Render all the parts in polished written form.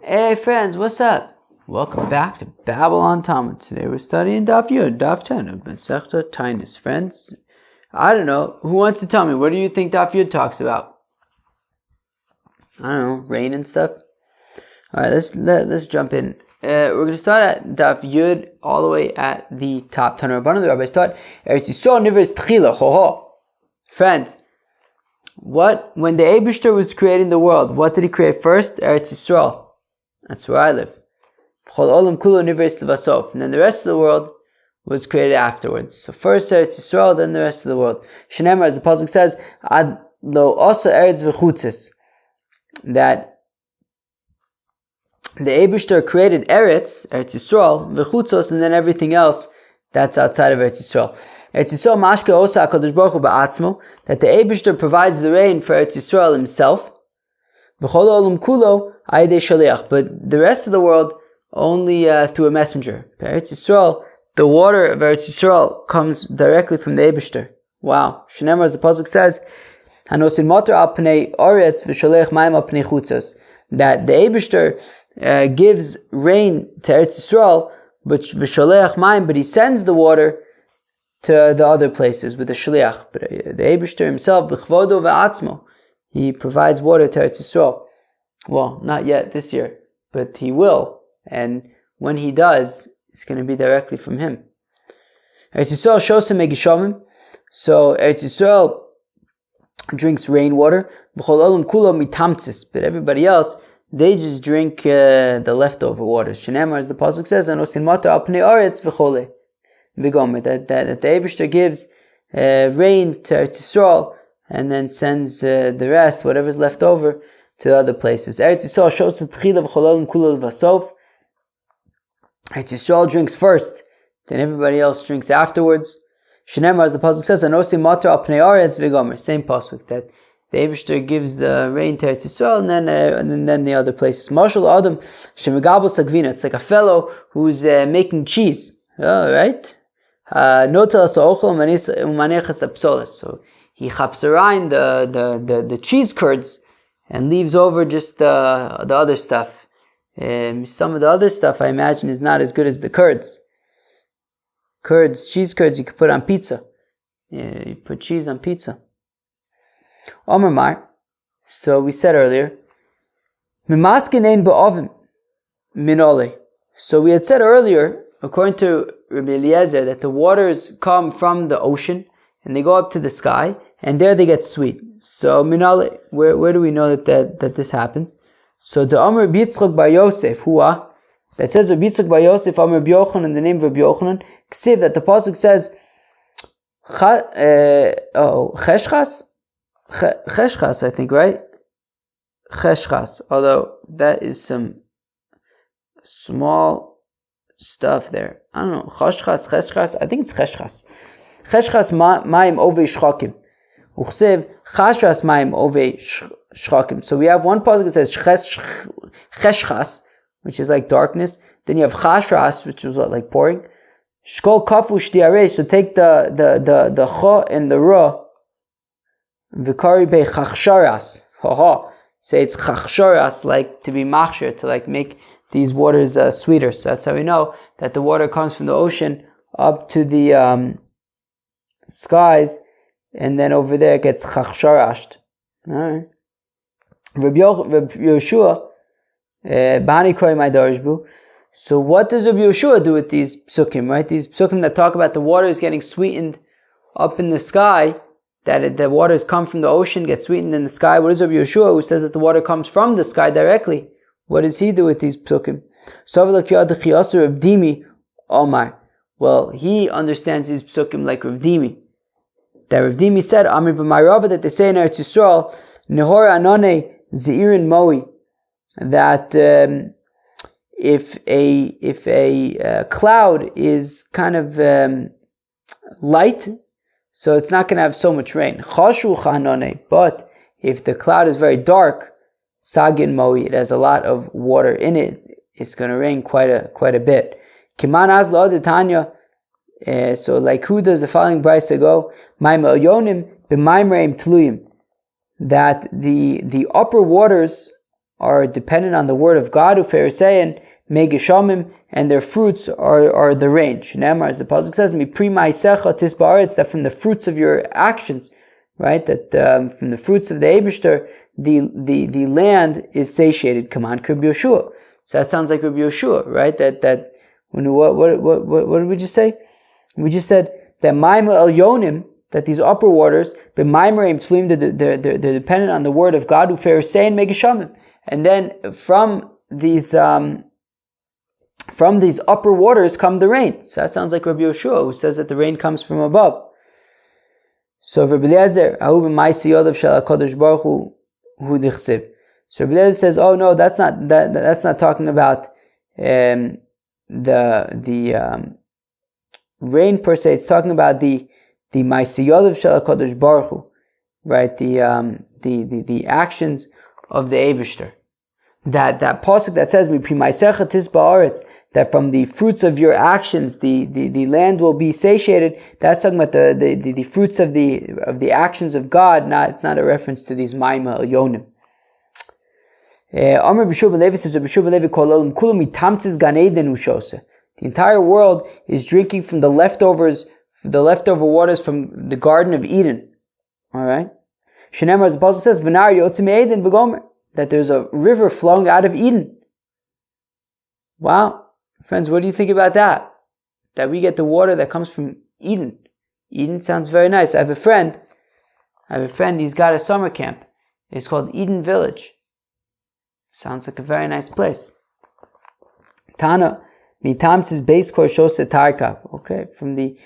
Hey friends, what's up? Welcome back to Babylon Talmud. Today we're studying Daf Yud, Daf 10 of Masechta Taanis. Friends, I don't know, who wants to tell me, what do you think Daf Yud talks about? I don't know, rain and stuff? Alright, let's jump in. We're going to start at Daf Yud all the way at the top. Tana Rabbanan, the rabbis taught, Eretz Yisrael nivras tchila, ho ho. Friends, when the Eibishter was creating the world, what did he create first? Eretz Yisrael. That's where I live. And then the rest of the world was created afterwards. So first Eretz Yisrael, then the rest of the world. Shenemar, as the pasuk says, Ad lo osa eretz v'chutzis, that the Eibishter created Eretz Yisrael, v'chutzos, and then everything else that's outside of Eretz Yisrael. Eretz Yisrael mashke osa HaKadosh Baruch Hu ba'atzmo, that the Eibishter provides the rain for Eretz Yisrael himself. V'chol olam kulo ayidei shaliach, but the rest of the world only through a messenger. Eretz Yisrael, the water of Eretz Yisrael comes directly from the Eibishter. Wow. Shenemar, as the pasuk says, Hanosin motor al pnei oretz v'sholech mayim al pnei chutzos, that the Eibishter gives rain to Eretz Yisrael, but v'sholech mayim, but he sends the water to the other places with the shaliach. But the Eibishter himself, b'chvodo v'atzmo, he provides water to Eretz Yisrael. Well, not yet this year, but he will. And when he does, it's going to be directly from him. Eretz Yisrael shosem megishamim. So Eretz Yisrael drinks rainwater. B'chol olam kulo mitamtzis. But everybody else, they just drink the leftover water. Shenemar, as the pasuk says, anosin mata al pnei aretz v'chole v'gomer. That the Eibishter gives rain to Eretz Yisrael, and then sends the rest, whatever's left over, to other places. Eretz Yisrael shows the tchila v'chol olam kulo v'sof. Eretz Yisrael drinks first, then everybody else drinks afterwards. Shenemar, as the pasuk says, "Anosim matar al pnei aretz v'gomer." Same pasuk, that the Eibishter gives the rain to Eretz Yisrael, and then the other places. Mashal Adam shemegabel sagvina. It's like a fellow who's making cheese. Oh, right? Notel sa'ochel umanechas apsolis. So he chaps around the cheese curds and leaves over just the other stuff. Some of the other stuff, I imagine, is not as good as the curds. Cheese curds, you could put on pizza. Yeah, you put cheese on pizza. Omer Mar. So we said earlier, Mimaskin ein ba'ovim minole. So we had said earlier, according to Rabbi Eliezer, that the waters come from the ocean and they go up to the sky, and there they get sweet. So minole, where do we know that this happens? So the Omer Yitzchak bar Yosef, that says Rabbi Yitzchak bar Yosef, Omer Rabbi Yochanan, in the name of Rabbi Yochanan, ksiv, that the pasuk says, Cheshchas, I think, right? Cheshchas, although that is some small stuff there. I don't know, Cheshchas, I think it's Cheshchas. Cheshchas ma'im ovei shchakim. Uchsev chashras ma'im ovei shchakim. So we have one pasuk that says cheshchas, which is like darkness. Then you have chashras, which is what, like pouring. Shkol kafu shtiarei. So take the cha and the ra. Vikari be chachsharas. Say it's chachsharas, like to be machshir, to like make these waters sweeter. So that's how we know that the water comes from the ocean up to the skies, and then over there it gets chachsharashed. Alright. Rabbi Yoshua, Bani Koi my Darishbu. So what does Rabbi Yoshua do with these psukim, right? These psukim that talk about the water is getting sweetened up in the sky, that the waters come from the ocean, get sweetened in the sky. What is Rabbi Yoshua, who says that the water comes from the sky directly? What does he do with these psukim? Omar. Well, he understands these psukim like Rav Dimi. That Rav Dimi said, Amir b'Marava, that they say in Eretz Yisrael, Nehor Anone Zeirin Moi, that if a cloud is kind of light, so it's not going to have so much rain. Chashu Chanone, but if the cloud is very dark, Sagin Moi, it has a lot of water in it, it's going to rain quite a bit. Kiman az lo Tanya. So like who does the following brayso go? Maim elyonim b'maim reim tluyim. That the upper waters are dependent on the word of God, Uferisein, Megishamim, and their fruits are the rain. Shneimar, as the pasuk says, Mipri Maisecha Tis Ba'aretz, that from the fruits of your actions, right? That from the fruits of the Eibishter, the land is satiated. Come on, Rabbi Yoshua. So that sounds like Rabbi Yoshua, right? That when what did we just say? We just said that Maim El Yonim, that these upper waters, but Maimarim Tflim, they're dependent on the word of God, Uferisein Megishamim. And then from these upper waters come the rain. So that sounds like Rabbi Yoshua, who says that the rain comes from above. So Rabbi Eliezer, Ahu b'maisi yodav shel HaKadosh Baruch Hu dichsiv. So Rabbi Eliezer says, oh no, that's not talking about the rain per se. It's talking about the maisi yodav shel HaKadosh Baruch Hu, right? The actions of the Eibishter. That pasuk that says "Mipri maisecha tis ba'aretz," that from the fruits of your actions the land will be satiated. That's talking about the fruits of the actions of God. It's not a reference to these Maima Yonim. Amr B'Shuv Levi says, "B'Shuv Levi kol olam kulam mitamtzis gan eden ushose." The entire world is drinking from the leftover waters from the Garden of Eden. All right. Shenemar, as the apostle says, "V'nar yotzim eden v'gomer," that there's a river flowing out of Eden. Wow. Friends, what do you think about that? That we get the water that comes from Eden. Eden sounds very nice. I have a friend, he's got a summer camp. It's called Eden Village. Sounds like a very nice place. Tana, mitamtzis base kor shose tarkav. Okay, from the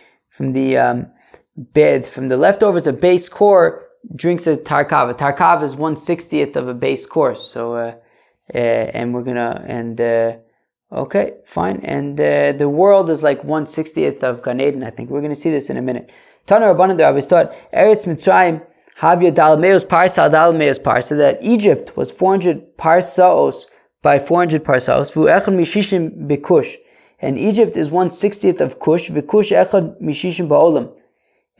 leftovers of base core drinks a tarkav. A tarkav is 1/60th of a base course. So, okay, fine. And the world is like 1/60th of Gan Eden, I think. We're going to see this in a minute. Tana Rabbanan the rabbis taught, Eretz Mitzrayim havya dalmeos parsa dalmeos parsa, that Egypt was 400 parsaos by 400 parsaos. Vu echad mishishim bekush, and Egypt is 1/60th of Kush. V'kush echad mishishim ba'olam,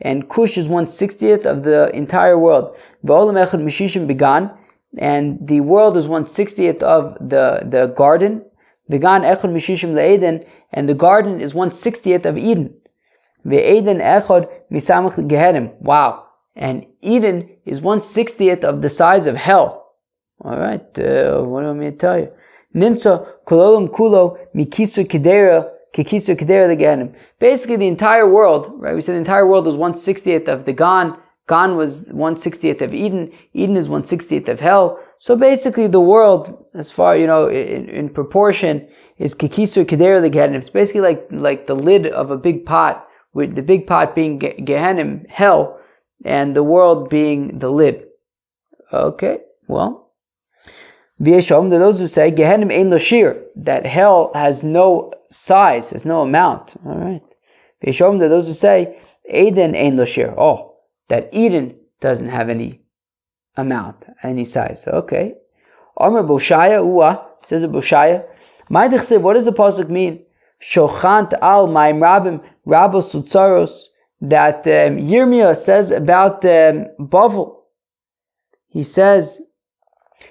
and Kush is 1/60th of the entire world. V'olam echad mishishim began, and the world is 1/60th of the garden. Vegan echad mishishim le'eden, and the garden is 1/60th of Eden. Ve'eden echad misamach gehenim. Wow. And Eden is 1/60th of the size of hell. Alright, what do I mean to tell you? Nimtza kololam kulo mikisu kedera kikisu kedera legehenim. Basically the entire world, right? We said the entire world was 1/60th of the Gan. Gan was 1/60th of Eden. Eden is 1/60th of hell. So basically the world, as far, in proportion, is kikisu kedera legehenim. It's basically like the lid of a big pot, with the big pot being Gehenim, hell, and the world being the lid. Okay, well, v'yeshom, those who say Gehenim ein lo shir, that hell has no size, has no amount. All right. V'yeshom, those who say Eden ein lo shir, that Eden doesn't have any amount, any size. Okay. Amr Boshaya, says a Boshaya. What does the pasuk mean? Shochant al ma'im rabim rabos utzaros, that Yirmiyah says about Bavel. He says,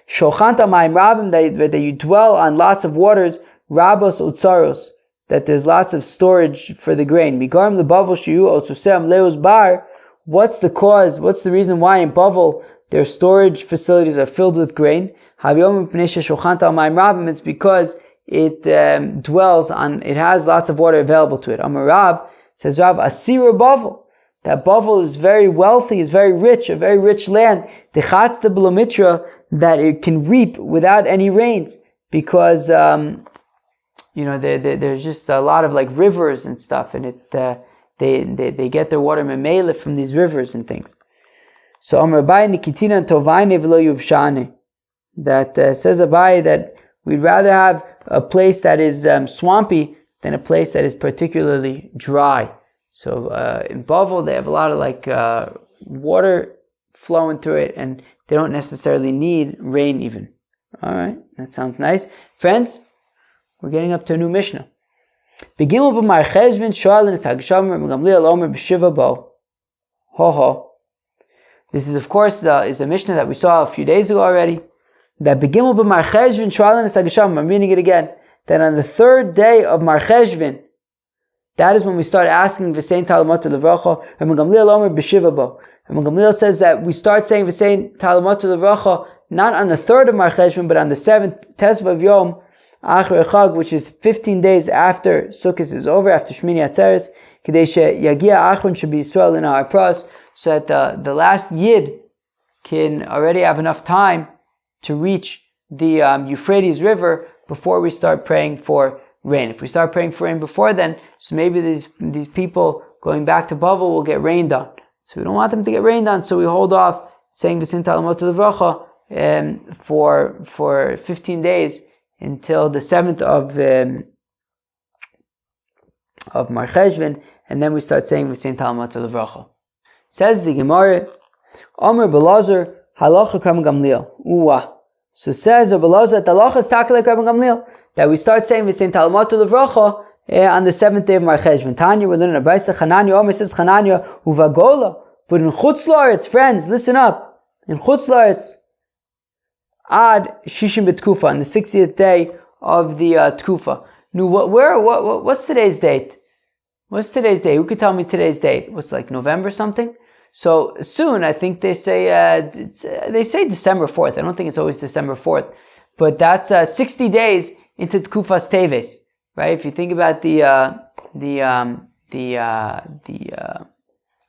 Shochant al ma'im rabim, that you dwell on lots of waters, rabos utzaros, that there's lots of storage for the grain. Migarim the Bavel shiu otzusem leos bar. What's the cause? What's the reason why in Bavel their storage facilities are filled with grain? It's because it dwells on, it has lots of water available to it. Amar Rav, says Rav, Asira Bavel, that Bavel is very wealthy, is very rich, a very rich land. Dechatz the Blomitra, that it can reap without any rains, because there's just a lot of like rivers and stuff, and they get their water memele from these rivers and things. So Amar Abai Nikitina Tovaine V'lo Yuvshane, that says Abai that we'd rather have a place that is swampy than a place that is particularly dry. So in Bavel they have a lot of like water flowing through it, and they don't necessarily need rain even. Alright, that sounds nice. Friends, we're getting up to a new Mishnah. Begin with Mar Cheshvan Shalin Hagshamer Gamliel Omer B'Shiva Bo. Ho ho. This is, of course, is a Mishnah that we saw a few days ago already. that begimel b'Mar Cheshvan Shralan es Hagasham. I'm reading it again. That on the third day of Mar Cheshvan, that is when we start asking V'sein Talamatu Levracha. And Gamliel Omer b'Shiva bo. And Gamliel says that we start saying V'sein Talamatu Levracha not on the third of Mar Cheshvan, but on the 7th Tesvav Yom Achar Chag, which is 15 days after Sukkot is over, after Shmini Atzeres. Kedei sheyagia Achron should be Yisrael in our pras, so that the last Yid can already have enough time to reach the Euphrates River before we start praying for rain. If we start praying for rain before then, so maybe these people going back to Bavel will get rained on. So we don't want them to get rained on, so we hold off saying V'sein Talamatu Levracha for 15 days until the 7th of Mar Cheshvan, and then we start saying V'sein Talamatu Levracha. Says the Gemara, Omer Belazar halacha Rabban Gamliel. So says Belazar that the halacha is takelek Rabban Gamliel, that we start saying V'sein Talamatu Levracha on the 7th day of Mar Cheshvan. Tanya, we're learning a brayso. Chananya, Omer says Chananya uvagola, but in Chutz La'aretz, friends, listen up. In Chutz La'aretz, Ad Shishim B'Tkufa, on the 60th day of the Tkufa. Now, what's today's date? What's today's date? Who could tell me today's date? What's like November something? So soon, I think they say December 4th. I don't think it's always December 4th, but that's 60 days into Tkufas Teves, right? If you think about the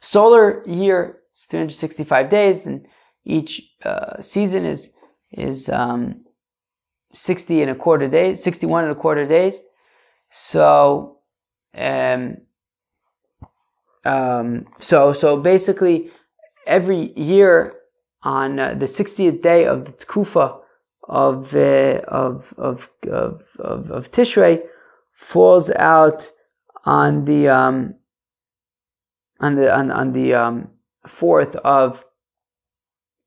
solar year, it's 365 days, and each season is 60 and a quarter days, 61 and a quarter days. So, so basically, every year on the 60th day of the Tkufa of Tishrei falls out on the 4th of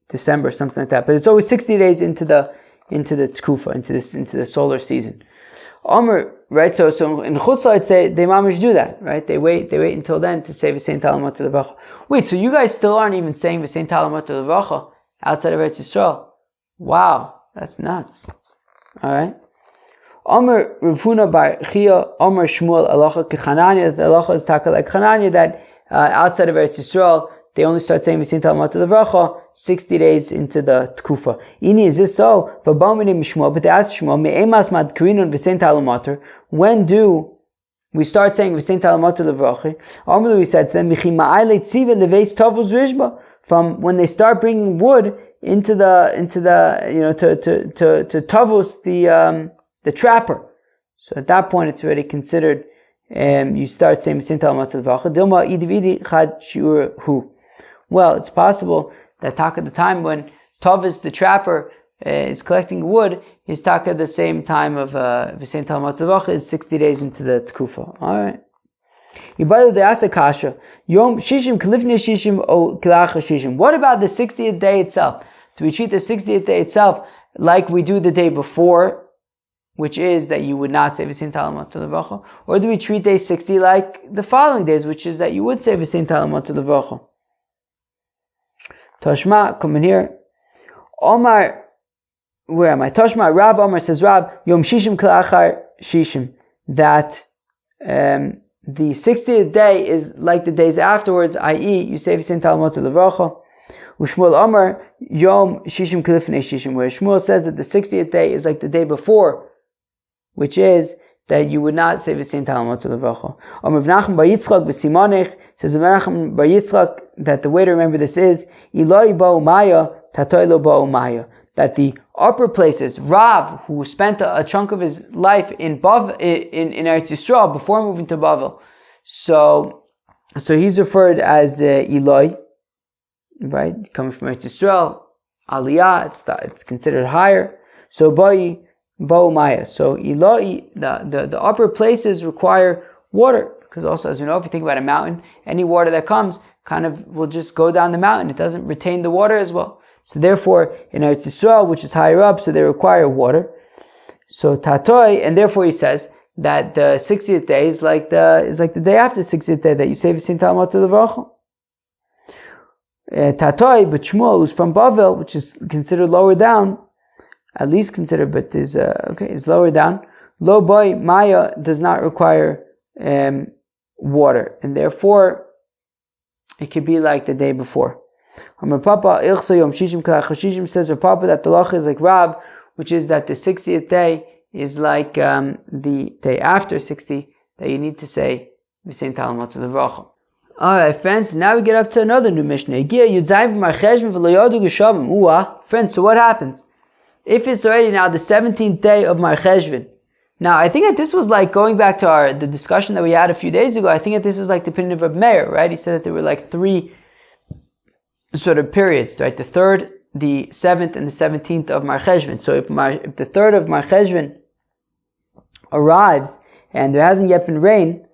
December, something like that. But it's always 60 days into the Tkufa, into the solar season. Omer, right? So in Chutz La'aretz they mamish do that, right? They wait until then to say V'sein Talamatu Levracha. Wait, so you guys still aren't even saying V'sein Talamatu Levracha outside of Eretz Yisrael? Wow, that's nuts. All right. Omer Rav Huna bar Chia, Omer Shmuel Halacha Kechananya. The halacha is taka like Chananya, that outside of Eretz Yisrael they only start saying V'sein Talamatu Levracha 60 days into the Tkufa. Ini, is this so? But they ask Shmuel, Me'emas mad Karinun V'sein Talamatu. When do we start saying V'sein Talamatu Levracha? Amru, we said to them, from when they start bringing wood into the to Tavus, the trapper. So at that point it's already considered you start saying V'sein Talamatu Levracha. Dilma idividi chad shiur hu. Well, it's possible that taka the time when Tavis the trapper is collecting wood is taka the same time of V'sein Talamatu Levracha is 60 days into the Tkufa. All right. Yibadu de asa kasha yom shishim kalifnei shishim o kilacha shishim. What about the 60th day itself? Do we treat the 60th day itself like we do the day before, which is that you would not say V'sein Talamatu Levracha, or do we treat day 60 like the following days, which is that you would say V'sein Talamatu Levracha? Tashma, come in here. Omar, where am I? Tashma, Rab Omar says, Rab, Yom Shishim Kalachar Shishim, that the 60th day is like the days afterwards, i.e., you say V'sein Talamatu Levracha. Ushmuel Omar, Yom Shishim Kalifnei Shishim, where Shmuel says that the 60th day is like the day before, which is that you would not say V'sein Talamatu Levracha. Omar V'nachim Bar Yitzchak V'simonech, says V'nachim Bar Yitzchak, that the way to remember this is Eloi Ba'u Maya, Tatoi Lo Ba'u Maya, that the upper places, Rav, who spent a chunk of his life in Eretz Yisrael before moving to Bavel, so he's referred as Eloi, right? Coming from Eretz Yisrael, Aliyah, it's considered higher. So Ba'u Maya. So Eloi, the upper places require water, because also, as you know, if you think about a mountain, any water that comes kind of will just go down the mountain. It doesn't retain the water as well. So therefore, in Eretz Yisrael, which is higher up, so they require water. So Tatoi, and therefore he says that the 60th day is like the day after the 60th day that you say V'sein Talamatu Levracha. Tatoi, but Shmuel, who's from Bavel, which is considered lower down, at least considered, but is lower down. Lo boy maya does not require water, and therefore it could be like the day before. Amar Papa Ilchsa Yom Shishim Kala Chashishim says Rav Papa that the lacha is like Rab, which is that the 60th day is like the day after 60, that you need to say the same Talamat to the Vracha. Alright friends, now we get up to another new Mishnah. Friends, so what happens? If it's already now the 17th day of Mar Cheshvan. Now I think that this was like going back to the discussion that we had a few days ago. I think that this is like the opinion of Reb Meir, right? He said that there were like 3 sort of periods, right? The 3rd, the 7th, and the 17th of Mar Cheshvan. So if the 3rd of Mar Cheshvan arrives and there hasn't yet been rain,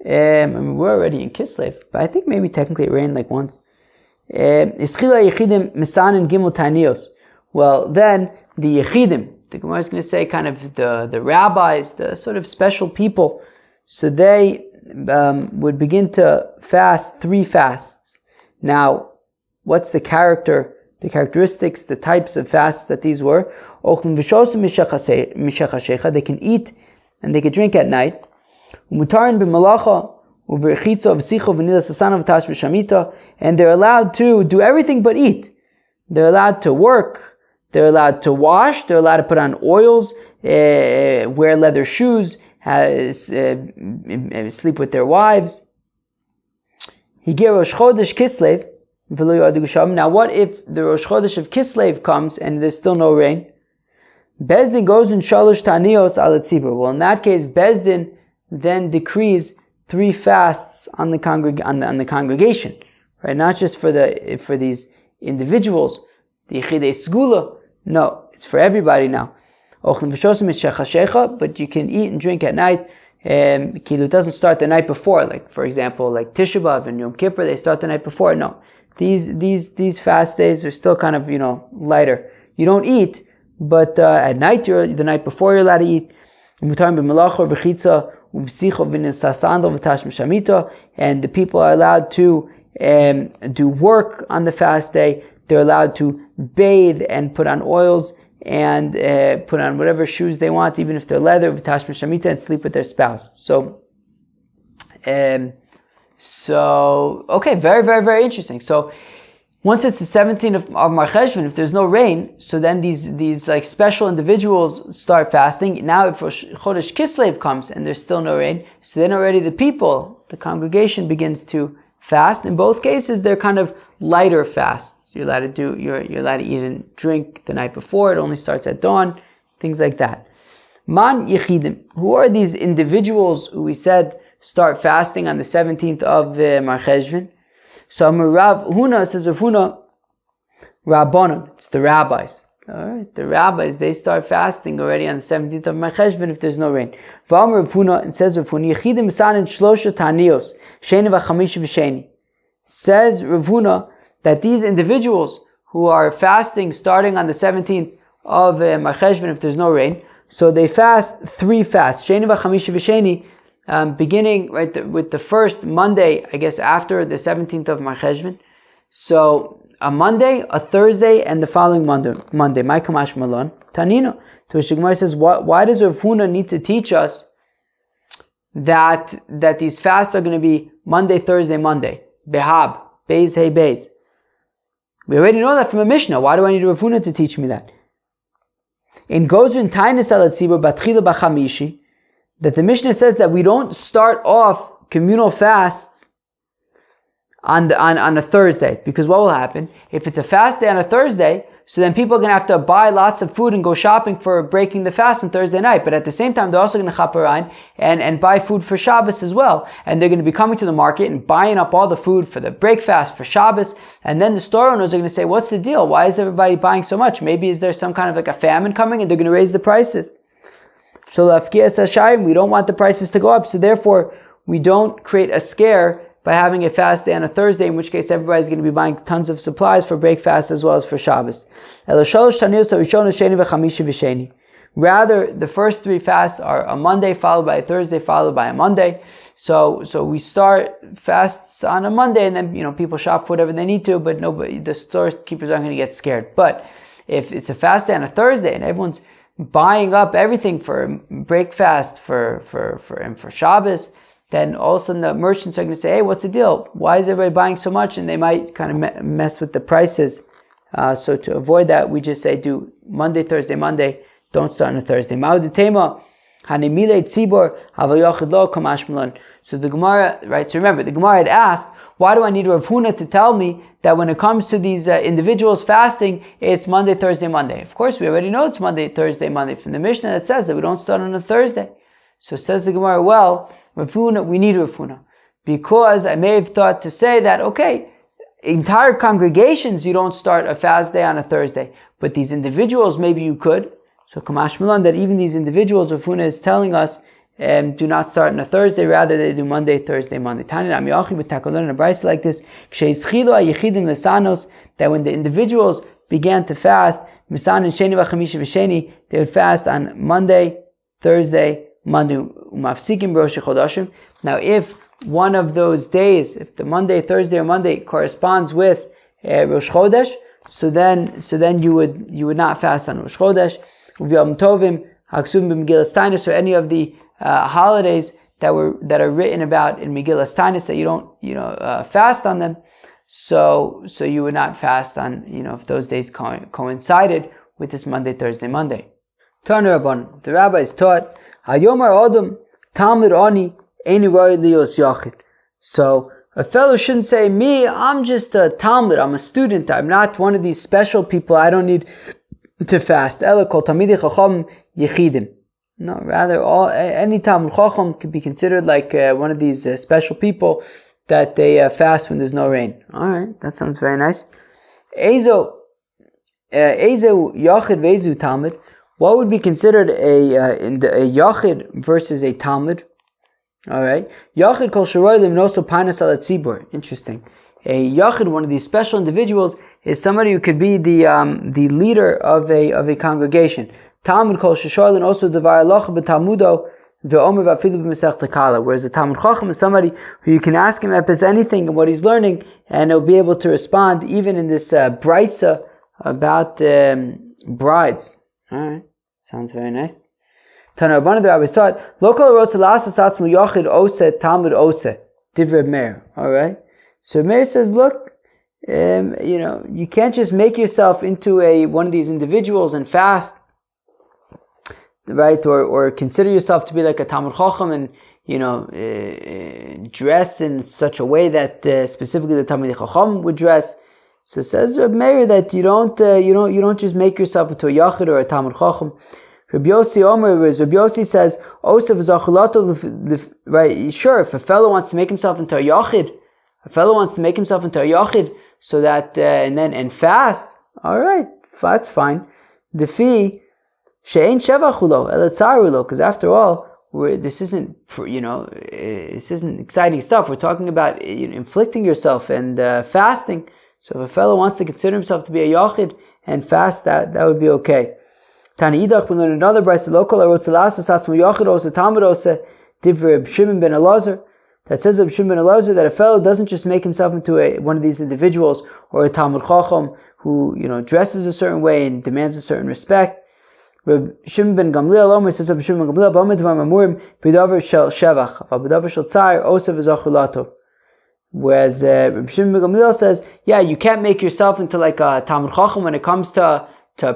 I mean, we're already in Kislev, but I think maybe technically it rained like once. Well, then the Yechidim, the Gemara is going to say kind of the rabbis, the sort of special people, so they would begin to fast 3 fasts. Now, what's the characteristics, the types of fasts that these were? They can eat and they can drink at night. And they're allowed to do everything but eat. They're allowed to work, they're allowed to wash, they're allowed to put on oils, wear leather shoes, sleep with their wives. Now what if the Rosh Chodesh of Kislev comes and there's still no rain? Bezdin goes in Shalosh Tanios al Tzibur. Well, in that case, Bezdin then decrees 3 fasts on the congregation, right? Not just for these individuals, the Yechidei Segula. No, it's for everybody now. But you can eat and drink at night. It doesn't start the night before, like for example, like Tisha B'Av and Yom Kippur, they start the night before. No, these fast days are still kind of lighter. You don't eat, but at night the night before you're allowed to eat. And the people are allowed to do work on the fast day. They're allowed to bathe and put on oils and put on whatever shoes they want, even if they're leather, and sleep with their spouse. So okay, very, very, very interesting. So once it's the 17th of Mar Cheshvan, if there's no rain, so then these like special individuals start fasting. Now if Chodesh Kislev comes and there's still no rain, so then already the congregation begins to fast. In both cases, they're kind of lighter fasts. You're allowed to eat and drink the night before. It only starts at dawn, things like that. Man Yechidim, who are these individuals who we said start fasting on the 17th of Mar Cheshvan? So Rav Huna says, Rav Huna, Rabbanon, it's the rabbis. Alright, the rabbis, they start fasting already on the 17th of Mar Cheshvan if there's no rain. V'amar Rav Huna, and says Rav Huna, Yechidim sanin shlosha tanios, sheni v'chamish v'sheni. Says Rav Huna that these individuals who are fasting starting on the 17th of Mar Cheshvan if there's no rain, so they fast 3 fasts, sheni v'chamish v'sheni, beginning with the first Monday, I guess after the 17th of Mar Cheshvan. So a Monday, a Thursday, and the following Monday. My Kamash Malon Tanino. To which the Gemara says, why does Rav Huna need to teach us that these fasts are going to be Monday, Thursday, Monday? Behab, Beis, Hey, Beis. We already know that from a Mishnah. Why do I need Rav Huna to teach me that? In Gozrin Taanis al Tzibur Batchila B'Chamishi, that the Mishnah says that we don't start off communal fasts on a Thursday, because what will happen if it's a fast day on a Thursday? So then people are going to have to buy lots of food and go shopping for breaking the fast on Thursday night. But at the same time, they're also going to chaperine and buy food for Shabbos as well. And they're going to be coming to the market and buying up all the food for the break fast for Shabbos. And then the store owners are going to say, what's the deal? Why is everybody buying so much? Maybe is there some kind of like a famine coming and they're going to raise the prices? So we don't want the prices to go up. So therefore, we don't create a scare by having a fast day on a Thursday, in which case everybody's going to be buying tons of supplies for break fast as well as for Shabbos. Rather, the first 3 fasts are a Monday followed by a Thursday followed by a Monday. So we start fasts on a Monday, and then people shop for whatever they need to, but the storekeepers aren't going to get scared. But if it's a fast day on a Thursday and everyone's buying up everything for breakfast and for Shabbos, then all of a sudden the merchants are going to say, hey, what's the deal? Why is everybody buying so much? And they might kind of mess with the prices. So to avoid that, we just say do Monday, Thursday, Monday. Don't start on a Thursday. So the Gemara, right? So remember, the Gemara had asked, why do I need Rav Huna to tell me that when it comes to these individuals fasting, it's Monday, Thursday, Monday? Of course, we already know it's Monday, Thursday, Monday from the Mishnah that says that we don't start on a Thursday. So says the Gemara, well, Rav Huna, we need Rav Huna, because I may have thought to say that, okay, entire congregations, you don't start a fast day on a Thursday, but these individuals, maybe you could. So Kamash Milan, that even these individuals, Rav Huna is telling us, do not start on a Thursday, rather they do Monday, Thursday, Monday. Taanis, we learn a brayso like this, that when the individuals began to fast, they would fast on Monday, Thursday, Monday. Now if one of those days, if the Monday, Thursday, or Monday corresponds with Rosh Chodesh, so then you would not fast on Rosh Chodesh. Yom Tovim, Haksuvim b'Megillas Taanis, or any of the holidays that are written about in Megillas Taanis that you don't fast on them. So you would not fast on if those days coincided with this Monday, Thursday, Monday. Tanu Rabban, the rabbis taught Hayomar Adam Talmud Ani. So a fellow shouldn't say, me, I'm just a Talmud, I'm a student, I'm not one of these special people, I don't need to fast. No, rather any Talmud Chacham could be considered like one of these special people that they fast when there's no rain. Alright, that sounds very nice. Ezo Yachid Vezu Talmud. What would be considered a Yachid versus a Talmud? Alright. Yachid kol sheroy limnoso panas al tzibur. Interesting. A Yachid, one of these special individuals, is somebody who could be the leader of a congregation. Talmud kol sheshoy also devar alocha b'talmudo ve'omer v'afilu b'mesech kala. Whereas a Talmud Chacham is somebody who you can ask him if there's anything in what he's learning, and he'll be able to respond even in this brisa about brides. Alright. Sounds very nice. Tana Rabbanan, the rabbis taught, Lokal Rotza Lasas Atzmu Yochid Ose Talmud Ose Divrei Meir. All right. So Meir says, look, you can't just make yourself into one of these individuals and fast, right? Or consider yourself to be like a Talmud Chacham and dress in such a way that specifically the Talmud Chacham would dress. So it says Reb Meir that you don't just make yourself into a Yachid or a Talmud Chacham. Rabbi Yossi Omer, whereas Rabbi Yossi says, right, sure, if a fellow wants to make himself into a Yachid, so that, and fast, alright, that's fine. The fee, she'ein shevachulo, elatzarulo, because after all, this isn't exciting stuff. We're talking about inflicting yourself and fasting. So if a fellow wants to consider himself to be a Yachid and fast, that would be okay. Tani Idach, we learn another brayso, local arotzalas satzmu Yachid ose Talmud ose divrei Shimon ben Elazar, that says of Shimon ben Elazar that a fellow doesn't just make himself into one of these individuals or a Talmud Chacham who dresses a certain way and demands a certain respect. Shimon ben Gamliel Omer says of Shimon ben Gamliel b'amid dvar mamurim b'davar shel shevach b'davar shel tzar ose v'zachulatov. Whereas Shimon ben Gamliel says, yeah, you can't make yourself into like a Talmud Chacham when it comes to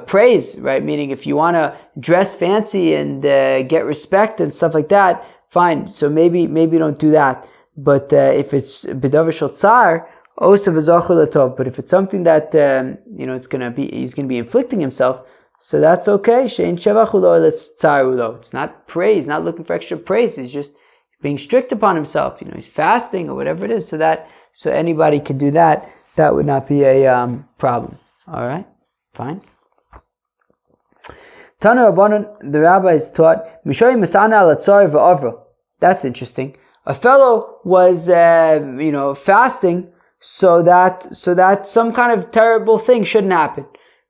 praise, right? Meaning if you want to dress fancy and get respect and stuff like that, fine. So maybe don't do that. But if it's b'davar shel tzar, osav v'zachur latov. But if it's something that he's gonna be inflicting himself, so that's okay. Shein shevachu lo elas tzaru lo. It's not praise, not looking for extra praise. He's just being strict upon himself. He's fasting or whatever it is. So anybody can do that. That would not be a problem. All right, fine. Tana Rabbanan, the rabbis taught, Mishoy Masana al Atzar v'Avra. That's interesting. A fellow was, fasting so that some kind of terrible thing shouldn't happen,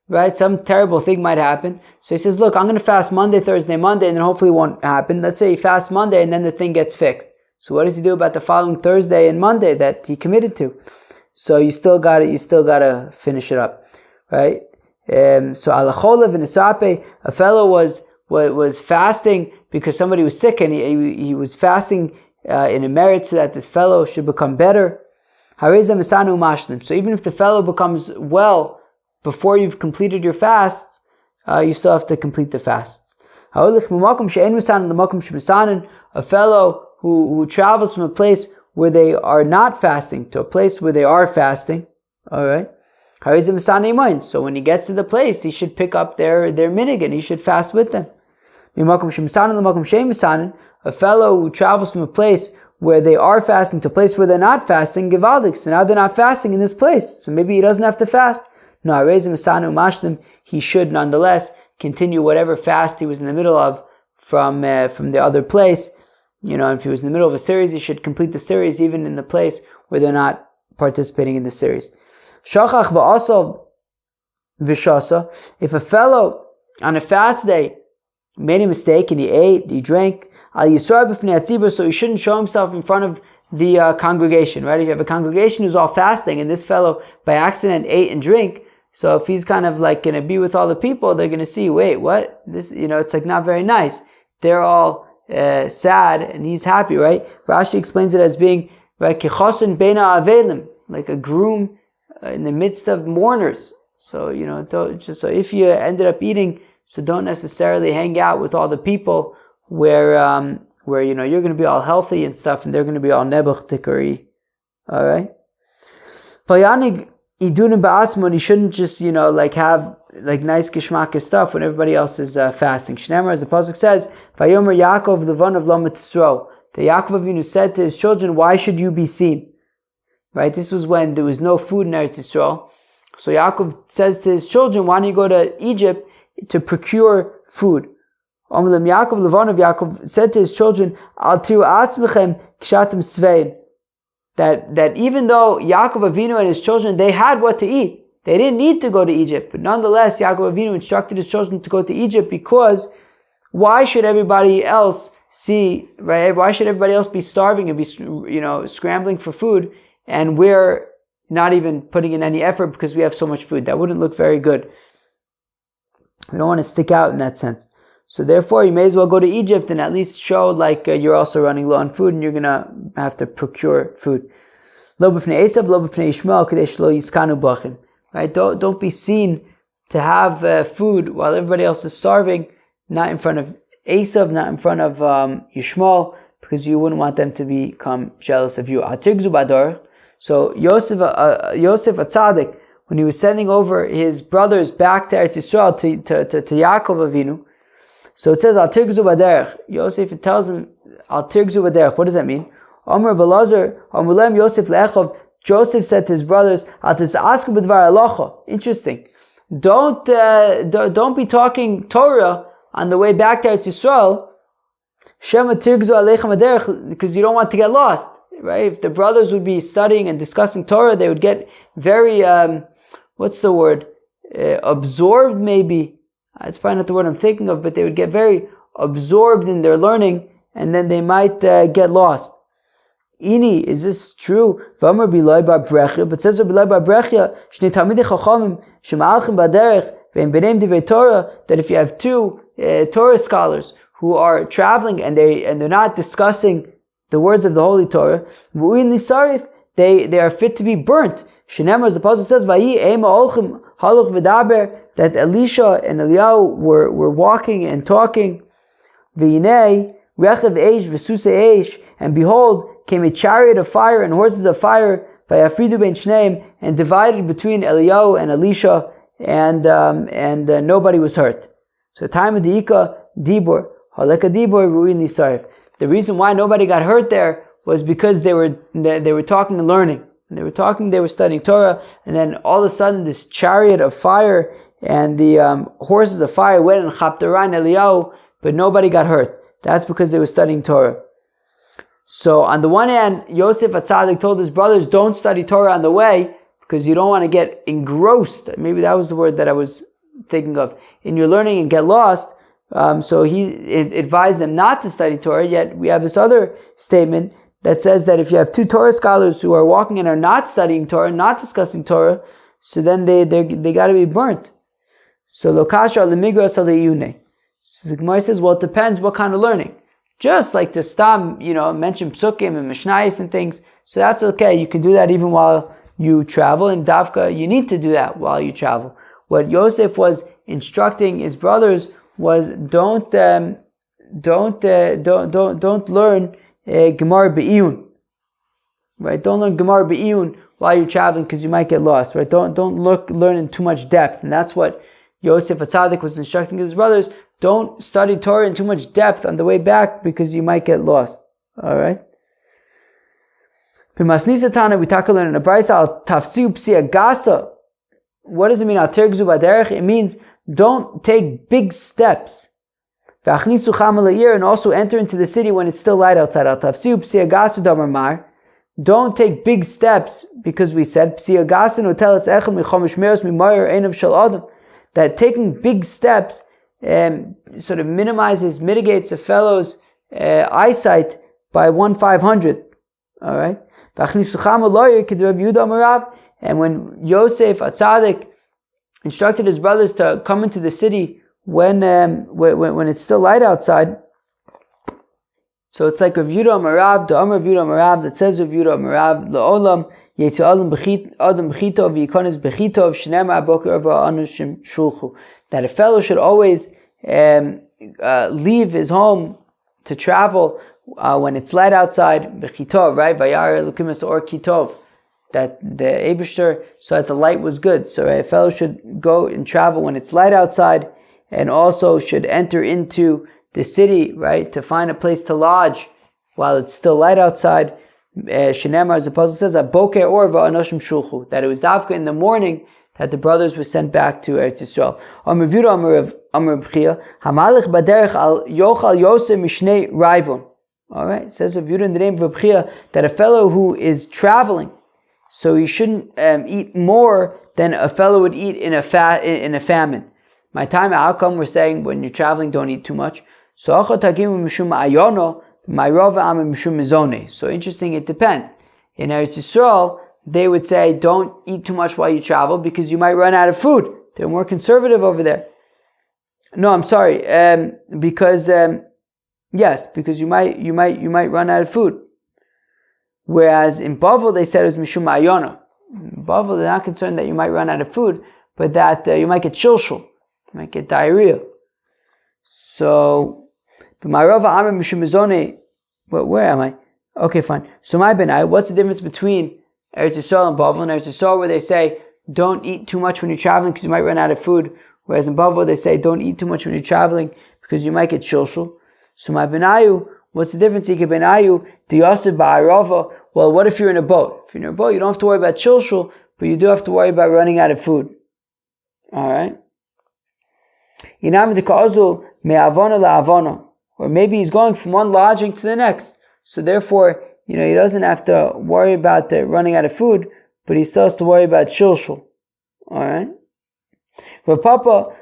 right? Some terrible thing might happen. So he says, look, I'm going to fast Monday, Thursday, Monday, and then hopefully it won't happen. Let's say he fasts Monday and then the thing gets fixed. So what does he do about the following Thursday and Monday that he committed to? So you still gotta finish it up, right? So alacholev and isrape, a fellow was fasting because somebody was sick, and he was fasting in a merit so that this fellow should become better. So even if the fellow becomes well before you've completed your fasts, you still have to complete the fasts. A fellow who travels from a place where they are not fasting to a place where they are fasting, alright? So when he gets to the place, he should pick up their minig and he should fast with them. A fellow who travels from a place where they are fasting to a place where they're not fasting, givaldik. So now they're not fasting in this place, so maybe he doesn't have to fast. No, he should nonetheless continue whatever fast he was in the middle of from the other place. If he was in the middle of a series, he should complete the series even in the place where they're not participating in the series. Shachach v'asal v'shasa. If a fellow on a fast day made a mistake and he ate, he drank, so he shouldn't show himself in front of the congregation, right? If you have a congregation who's all fasting and this fellow by accident ate and drank, so if he's kind of like going to be with all the people, they're going to see, wait, what? This, it's like not very nice. They're all sad and he's happy, right? Rashi explains it as being right, like a groom in the midst of mourners. So so if you ended up eating, so don't necessarily hang out with all the people where you're going to be all healthy and stuff, and they're going to be all nebuch tikari. All right. Payanig idunim ba'atzmo. He shouldn't just have like nice geshmaka stuff when everybody else is fasting. Shneimar, as the pasuk says, Vayomer Yaakov levon of Lamet Yisro. The Yaakov Avinu said to his children, "Why should you be seen?" Right. This was when there was no food in Eretz Yisrael. So Yaakov says to his children, "Why don't you go to Egypt to procure food?" Yaakov said to his children, that even though Yaakov Avinu and his children, they had what to eat, they didn't need to go to Egypt, but nonetheless Yaakov Avinu instructed his children to go to Egypt, because why should everybody else right? Why should everybody else be starving and be scrambling for food, and we're not even putting in any effort because we have so much food? That wouldn't look very good. We don't want to stick out in that sense. So therefore, you may as well go to Egypt and at least show like you're also running low on food and you're going to have to procure food. Right? Don't be seen to have food while everybody else is starving, not in front of Esav, not in front of Yishmael, because you wouldn't want them to become jealous of you. So Yosef Atzadik, when he was sending over his brothers back to Eretz Yisrael, to Yaakov Avinu, so it says, Al tirgzu baderech. Yosef, it tells him, Al tirgzu baderech. What does that mean? Omer Belazar, Amulem Yosef le'echov. Joseph said to his brothers, Al tis'asku b'dvar halacha. Interesting. Don't be talking Torah on the way back to Eretz Yisrael. Shema tirgzu aleichem baderech, because you don't want to get lost. Right? If the brothers would be studying and discussing Torah, they would get very, absorbed maybe. It's probably not the word I'm thinking of, but they would get very absorbed in their learning, and then they might get lost. Ini, is this true? But says Rabbi Bar Brechia, Shnei Talmidei Chachamim shemalchim baderech ve'im b'neim divrei Torah, that if you have two Torah scholars who are traveling and they're not discussing the words of the Holy Torah, they are fit to be burnt. Shenemar, as the Apostle says, Vayi ema olchim haluch v'daber, that Elisha and Eliyahu were walking and talking. V'yinei rechev eish v'susei eish, and behold, came a chariot of fire and horses of fire, v'yafridu ben shneim, and divided between Eliyahu and Elisha, and nobody was hurt. So time of the Ika Dibur, Haleka Dibur Ruin Nisarif. The reason why nobody got hurt there was because they were talking and learning. They were studying Torah, and then all of a sudden this chariot of fire and the horses of fire went and chaptaran Eliyahu, but nobody got hurt. That's because they were studying Torah. So on the one hand, Yosef Atzadik told his brothers, don't study Torah on the way, because you don't want to get engrossed. Maybe that was the word that I was thinking of. In your learning and get lost. So he advised them not to study Torah, yet we have this other statement that says that if you have two Torah scholars who are walking and are not studying Torah, not discussing Torah, so then they got to be burnt. So lokasha lemigras aliyune. So the Gemara says, well, it depends what kind of learning. Just like the stam, mention psukim and mishnayos and things, so that's okay. You can do that even while you travel, and davka, you need to do that while you travel. What Yosef was instructing his brothers was don't learn Gemara be'iyun, right? Don't learn Gemara be'iyun while you're traveling because you might get lost, right? Don't learn in too much depth, and that's what Yosef HaTzadik was instructing his brothers. Don't study Torah in too much depth on the way back because you might get lost. All right. B'masnisa Tana, we talk learn in a brayso al tafsiu psia gasa. What does it mean? Al tergzu baderech. It means don't take big steps. V'achnisu chama la'ir, and also enter into the city when it's still light outside. Al tafsiu psia gasa damar mar. Don't take big steps because we said psia gasa no teletz echel michomish meros mimayir einav shel adam. That taking big steps sort of mitigates a fellow's eyesight by 1/500. All right. And when Yosef HaTzadik instructed his brothers to come into the city when it's still light outside, so it's like Rav Yehuda Amarav, the Amar Rav Yehuda Amarav that says Rav Yehuda Amarav La'olam Yetzu Adam Bechitov Yikonis Bechitov Shnema Aboker Ava Anushim Shulchu, that a fellow should always leave his home to travel when it's light outside, bechitov, right? Vayar Elokim or kitov, that the Eibishter saw that the light was good. So a fellow should go and travel when it's light outside, and also should enter into the city, right, to find a place to lodge while it's still light outside. Shenemar, as the apostle says, Aboker or va'anoshim shulchu, that it was dafka in the morning that the brothers were sent back to Eretz Yisrael. Amar B'chia, Hamalech baderech al yochal yosef mishnei raivon. All right, it says Rav Yehuda in the name of B'chia that a fellow who is traveling, so he shouldn't eat more than a fellow would eat in a famine. My time outcome, we're saying when you're traveling, don't eat too much. So interesting, it depends. In Eretz Yisrael, they would say don't eat too much while you travel because you might run out of food. They're more conservative over there. No, I'm sorry, because you might run out of food. Whereas in Bavel they said it was mishum ayona. In Bavel they're not concerned that you might run out of food, but that you might get shilshul, you might get diarrhea. So, where am I? Okay, fine. So my benai, what's the difference between Eretz Yisrael and Bavel? In Eretz Yisrael, where they say don't eat too much when you're traveling because you might run out of food, whereas in Bavel they say don't eat too much when you're traveling because you might get shilshul. So my benayu, what's the difference? Well, what if you're in a boat? If you're in a boat, you don't have to worry about shilshul, but you do have to worry about running out of food. Alright? Or maybe he's going from one lodging to the next. So therefore, he doesn't have to worry about running out of food, but he still has to worry about shilshul. Alright? Rav Papa,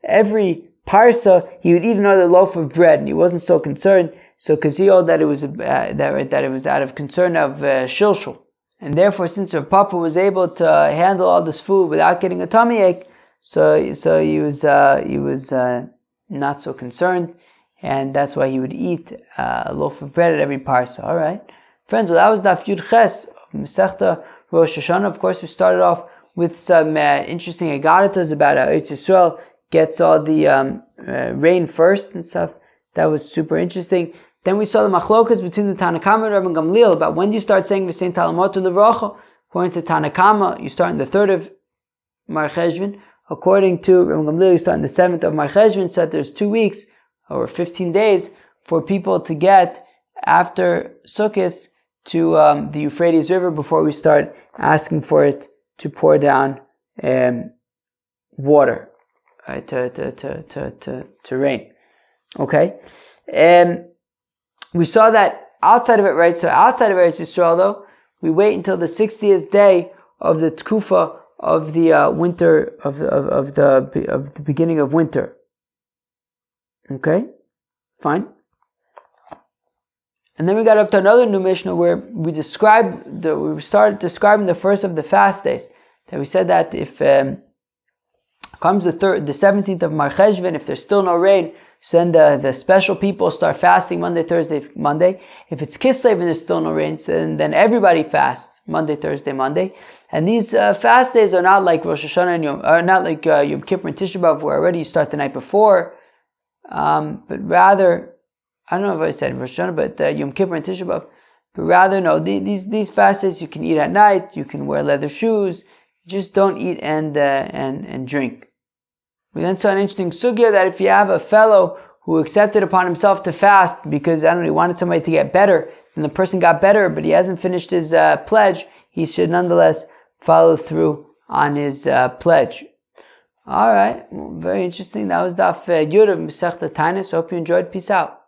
every parsa, he would eat another loaf of bread, and he wasn't so concerned. So, because he held that it was that it was out of concern of shilshul, and therefore, since Rav Papa was able to handle all this food without getting a tummy ache, so he was not so concerned, and that's why he would eat a loaf of bread at every parsa. All right, friends. Well, that was Daf Yud Ches of Masechta Rosh Hashanah. Of course, we started off with some interesting agaritas about how Eretz Yisrael gets all the rain first and stuff. That was super interesting. Then we saw the machlokas between the Tanakama and Rabbi Gamliel about when do you start saying V'sein Talamotu Levracha. According to Tanakama, you start in the 3rd of Mar Cheshvan. According to Rabbi Gamliel, you start in the 7th of Mar Cheshvan, so that there's 2 weeks or 15 days for people to get after Sukkot to the Euphrates River before we start asking for it to pour down water, right, to rain. Okay, we saw that outside of it, right? So outside of Eretz Yisrael, though, we wait until the 60th day of the tkufa of the winter of the beginning of winter. Okay, fine. And then we got up to another new Mishnah where we started describing the first of the fast days. That we said that if comes the 17th of Mar Cheshvan, if there's still no rain, so then the special people start fasting Monday, Thursday, Monday. If it's Kislev and there's still no rain, so then everybody fasts Monday, Thursday, Monday. And these fast days are not like Rosh Hashanah and not like Yom Kippur and Tisha B'Av, where already you start the night before, but rather, I don't know if I said Rosh Hashanah, but Yom Kippur and Tisha B'Av. But rather, no, these fast days you can eat at night, you can wear leather shoes, just don't eat and drink. We then saw an interesting sugya that if you have a fellow who accepted upon himself to fast because, I don't know, he wanted somebody to get better, and the person got better, but he hasn't finished his pledge, he should nonetheless follow through on his pledge. Alright, well, very interesting. That was Daf Yud of Masechta Taanis. Hope you enjoyed. Peace out.